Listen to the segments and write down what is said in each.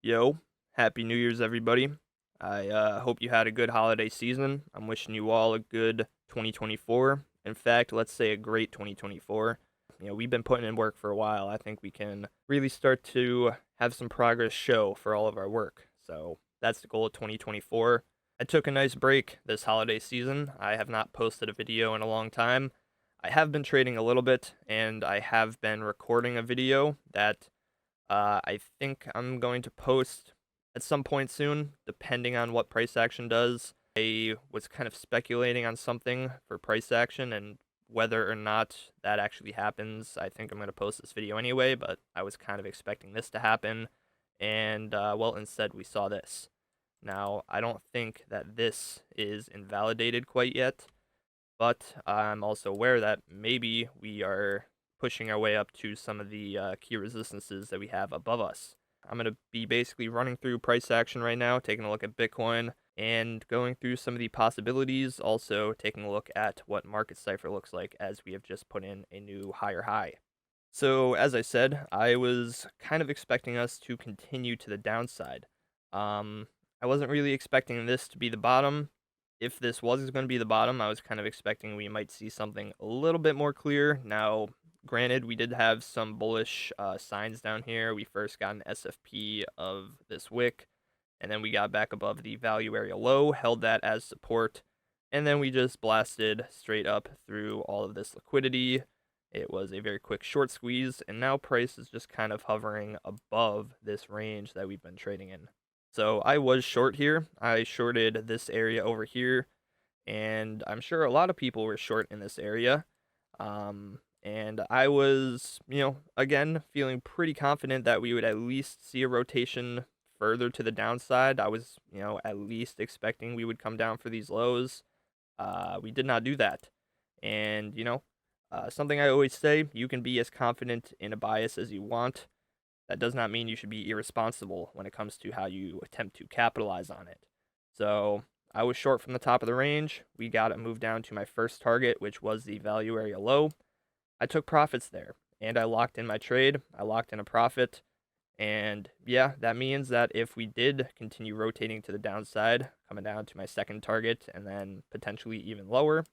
Yo, happy New Year's, everybody. I hope you had a good holiday season. I'm wishing you all a good 2024. In fact, let's say a great 2024. We've been putting in work for a while. I think we can really start to have some progress show for all of our work. So that's the goal of 2024. I took a nice break this holiday season. I have not posted a video in a long time. I have been trading a little bit, and I have been recording a video that I think I'm going to post at some point soon, depending on what price action does. I was kind of speculating on something for price action, and whether or not that actually happens, I think I'm going to post this video anyway, but I was kind of expecting this to happen, and well, instead we saw this. Now, I don't think that this is invalidated quite yet, but I'm also aware that maybe we are pushing our way up to some of the key resistances that we have above us. I'm going to be basically running through price action right now, taking a look at Bitcoin and going through some of the possibilities, also taking a look at what market cipher looks like as we have just put in a new higher high. So, as I said, I was kind of expecting us to continue to the downside. I wasn't really expecting this to be the bottom. If this was going to be the bottom, I was kind of expecting we might see something a little bit more clear. Now, granted, we did have some bullish signs down here. We first got an SFP of this wick, and then we got back above the value area low, held that as support, and then we just blasted straight up through all of this liquidity. It was a very quick short squeeze, and now price is just kind of hovering above this range that we've been trading in. So I was short here. I shorted this area over here, and I'm sure a lot of people were short in this area. And I was, again, feeling pretty confident that we would at least see a rotation further to the downside. I was, at least expecting we would come down for these lows. We did not do that. And, something I always say, you can be as confident in a bias as you want. That does not mean you should be irresponsible when it comes to how you attempt to capitalize on it. So I was short from the top of the range. We got it moved down to my first target, which was the value area low. I took profits there, and I locked in my trade. I locked in a profit. And yeah, that means that if we did continue rotating to the downside, coming down to my second target, and then potentially even lower,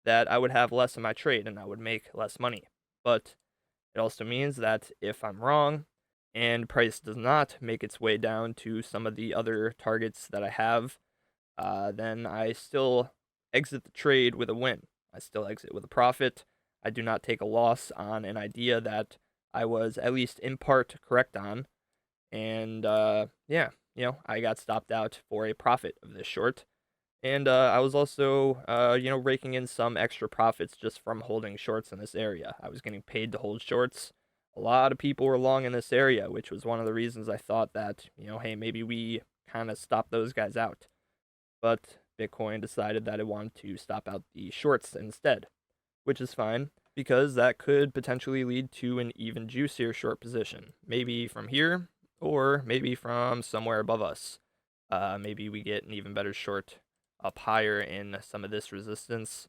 that I would have less in my trade and I would make less money. But it also means that if I'm wrong and price does not make its way down to some of the other targets that I have, then I still exit the trade with a win. I still exit with a profit. I do not take a loss on an idea that I was at least in part correct on. And yeah, I got stopped out for a profit of this short. And I was also, raking in some extra profits just from holding shorts in this area. I was getting paid to hold shorts. A lot of people were long in this area, which was one of the reasons I thought that, hey, maybe we kind of stop those guys out. But Bitcoin decided that it wanted to stop out the shorts instead, which is fine because that could potentially lead to an even juicier short position. Maybe from here or maybe from somewhere above us. Maybe we get an even better short up higher in some of this resistance.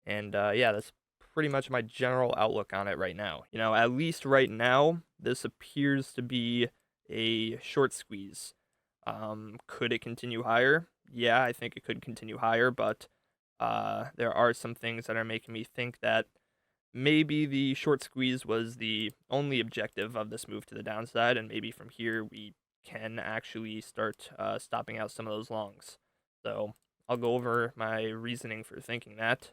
And yeah, that's pretty much my general outlook on it right now. At least right now, this appears to be a short squeeze. Could it continue higher? Yeah, I think it could continue higher, but there are some things that are making me think that maybe the short squeeze was the only objective of this move to the downside, and maybe from here we can actually start stopping out some of those longs. So I'll go over my reasoning for thinking that.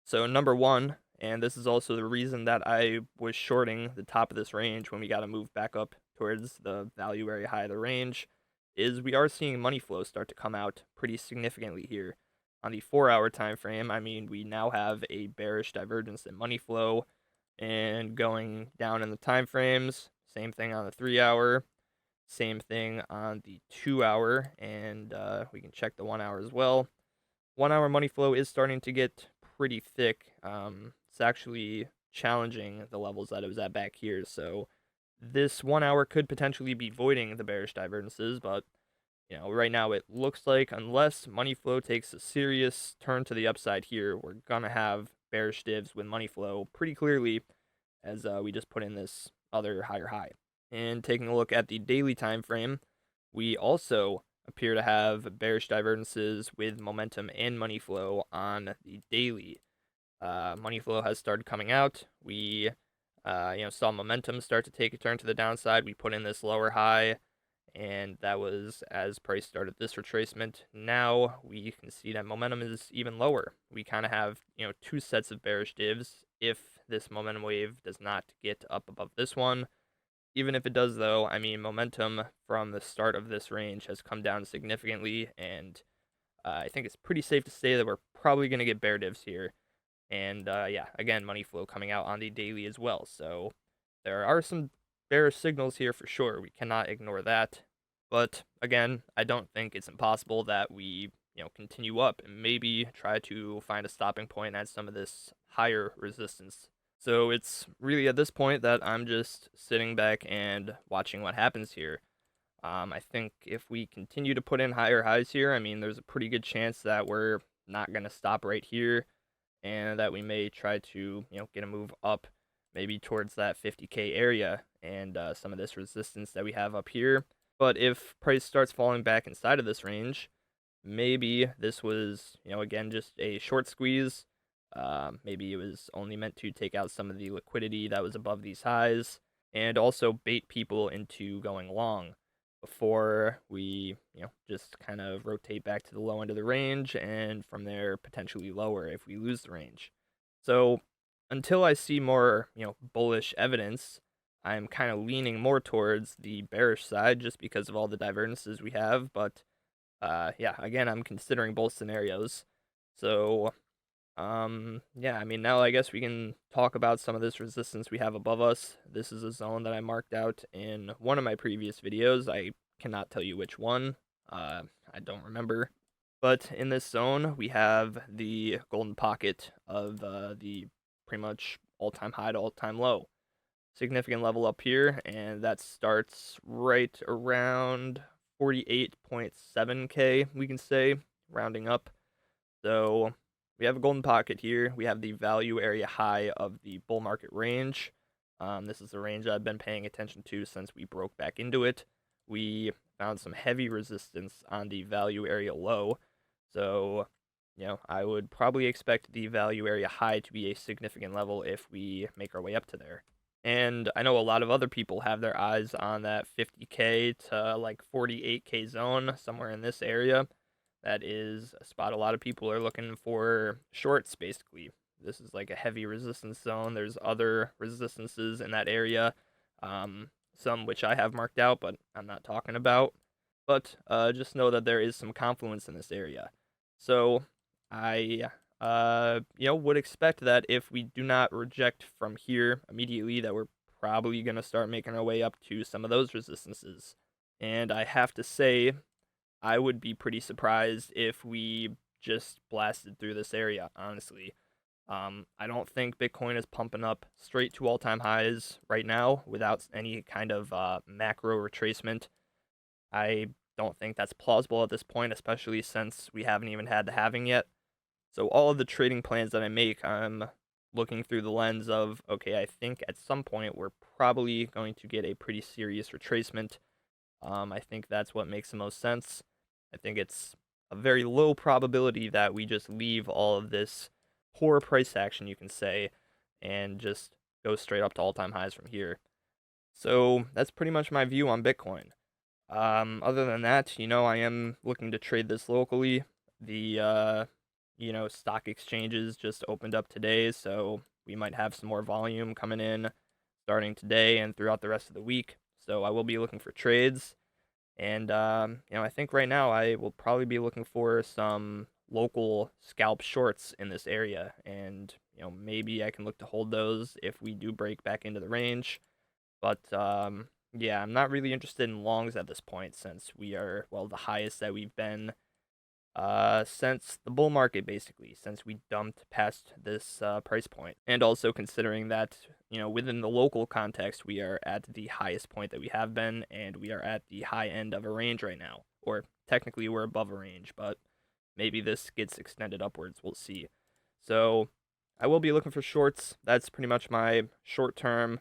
So number one, and this is also the reason that I was shorting the top of this range when we got to move back up towards the value area high of the range, is we are seeing money flow start to come out pretty significantly here. On the 4-hour time frame, I mean, we now have a bearish divergence in money flow, and going down in the time frames, same thing on the 3-hour, same thing on the 2-hour, and we can check the 1-hour as well. 1-hour money flow is starting to get pretty thick. It's actually challenging the levels that it was at back here, so this 1-hour could potentially be voiding the bearish divergences, but right now it looks like unless money flow takes a serious turn to the upside here, we're gonna have bearish divs with money flow pretty clearly as we just put in this other higher high. And taking a look at the daily time frame, We also appear to have bearish divergences with momentum and money flow on the daily. Money flow has started coming out. We saw momentum start to take a turn to the downside. We put in this lower high, and that was as price started this retracement. Now we can see that momentum is even lower. We kind of have, two sets of bearish divs if this momentum wave does not get up above this one. Even if it does, though, I mean, momentum from the start of this range has come down significantly, and I think it's pretty safe to say that we're probably going to get bear divs here. And yeah, again, money flow coming out on the daily as well. So there are some bearish signals here for sure. We cannot ignore that. But again, I don't think it's impossible that we, continue up and maybe try to find a stopping point at some of this higher resistance. So it's really at this point that I'm just sitting back and watching what happens here. I think if we continue to put in higher highs here, I mean, there's a pretty good chance that we're not going to stop right here and that we may try to, get a move up maybe towards that 50K area and some of this resistance that we have up here. But if price starts falling back inside of this range, maybe this was, again, just a short squeeze. Maybe it was only meant to take out some of the liquidity that was above these highs and also bait people into going long before we, just kind of rotate back to the low end of the range and from there potentially lower if we lose the range. So until I see more, bullish evidence, I'm kind of leaning more towards the bearish side just because of all the divergences we have. But yeah, again, I'm considering both scenarios. So yeah, I mean, now I guess we can talk about some of this resistance we have above us. This is a zone that I marked out in one of my previous videos. I cannot tell you which one. I don't remember. But in this zone, we have the golden pocket of the pretty much all-time high to all-time low. Significant level up here, and that starts right around 48.7K, we can say, rounding up. So we have a golden pocket here. We have the value area high of the bull market range. This is the range I've been paying attention to since we broke back into it. We found some heavy resistance on the value area low. So, I would probably expect the value area high to be a significant level if we make our way up to there. And I know a lot of other people have their eyes on that 50K to like 48K zone, somewhere in this area. That is a spot a lot of people are looking for shorts, basically. This is like a heavy resistance zone. There's other resistances in that area, some which I have marked out, but I'm not talking about. But just know that there is some confluence in this area. So I, would expect that if we do not reject from here immediately, that we're probably going to start making our way up to some of those resistances. And I have to say, I would be pretty surprised if we just blasted through this area, honestly. I don't think Bitcoin is pumping up straight to all-time highs right now without any kind of macro retracement. I don't think that's plausible at this point, especially since we haven't even had the halving yet. So all of the trading plans that I make, I'm looking through the lens of, okay, I think at some point we're probably going to get a pretty serious retracement. I think that's what makes the most sense. I think it's a very low probability that we just leave all of this poor price action, you can say, and just go straight up to all-time highs from here. So that's pretty much my view on Bitcoin. Other than that, I am looking to trade this locally. The, stock exchanges just opened up today, so we might have some more volume coming in starting today and throughout the rest of the week. So I will be looking for trades. And, I think right now I will probably be looking for some local scalp shorts in this area. And, maybe I can look to hold those if we do break back into the range. But, yeah, I'm not really interested in longs at this point since we are, well, the highest that we've been since the bull market, basically, since we dumped past this price point. And also considering that, within the local context, we are at the highest point that we have been, and we are at the high end of a range right now. Or technically we're above a range, but maybe this gets extended upwards. We'll see. So I will be looking for shorts. That's pretty much my short-term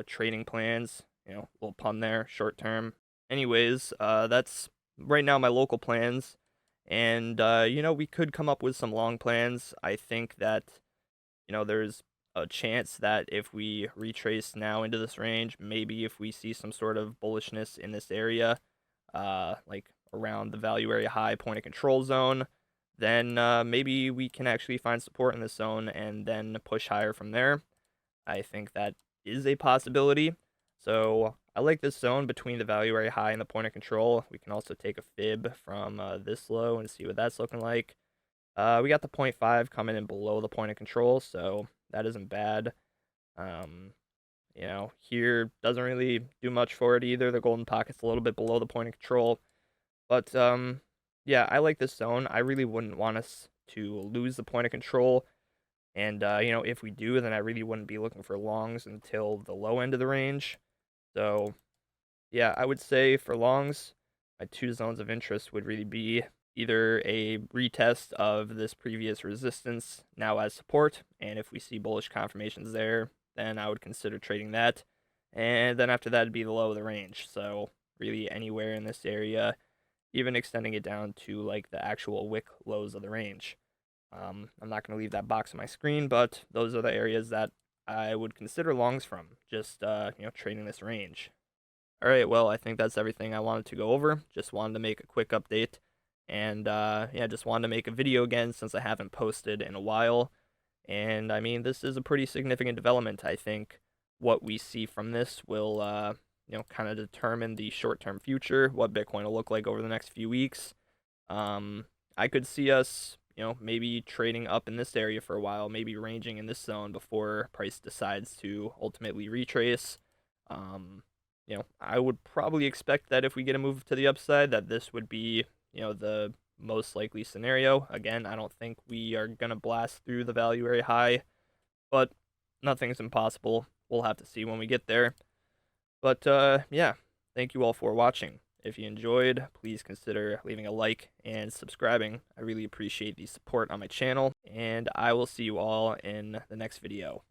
trading plans. Little pun there, short term. anyways, that's right now my local plans. And, we could come up with some long plans. I think that, there's a chance that if we retrace now into this range, maybe if we see some sort of bullishness in this area, like around the value area high point of control zone, then maybe we can actually find support in this zone and then push higher from there. I think that is a possibility. So I like this zone between the value area high and the point of control. We can also take a fib from this low and see what that's looking like. We got the 0.5 coming in below the point of control, so that isn't bad. Um, here doesn't really do much for it either. The golden pocket's a little bit below the point of control. But yeah, I like this zone. I really wouldn't want us to lose the point of control. And if we do, then I really wouldn't be looking for longs until the low end of the range. So yeah, I would say for longs, my two zones of interest would really be either a retest of this previous resistance now as support, and if we see bullish confirmations there, then I would consider trading that. And then after that, it'd be the low of the range. So really anywhere in this area, even extending it down to like the actual wick lows of the range. I'm not going to leave that box on my screen, but those are the areas that I would consider longs from, just trading this range. All right, well, I think that's everything I wanted to go over. Just wanted to make a quick update. And yeah, just wanted to make a video again since I haven't posted in a while. And I mean, this is a pretty significant development. I think what we see from this will, kind of determine the short-term future, what Bitcoin will look like over the next few weeks. I could see us, maybe trading up in this area for a while, maybe ranging in this zone before price decides to ultimately retrace. I would probably expect that if we get a move to the upside, that this would be, the most likely scenario. Again, I don't think we are going to blast through the value area high, but nothing's impossible. We'll have to see when we get there. But yeah, thank you all for watching. If you enjoyed, please consider leaving a like and subscribing. I really appreciate the support on my channel, and I will see you all in the next video.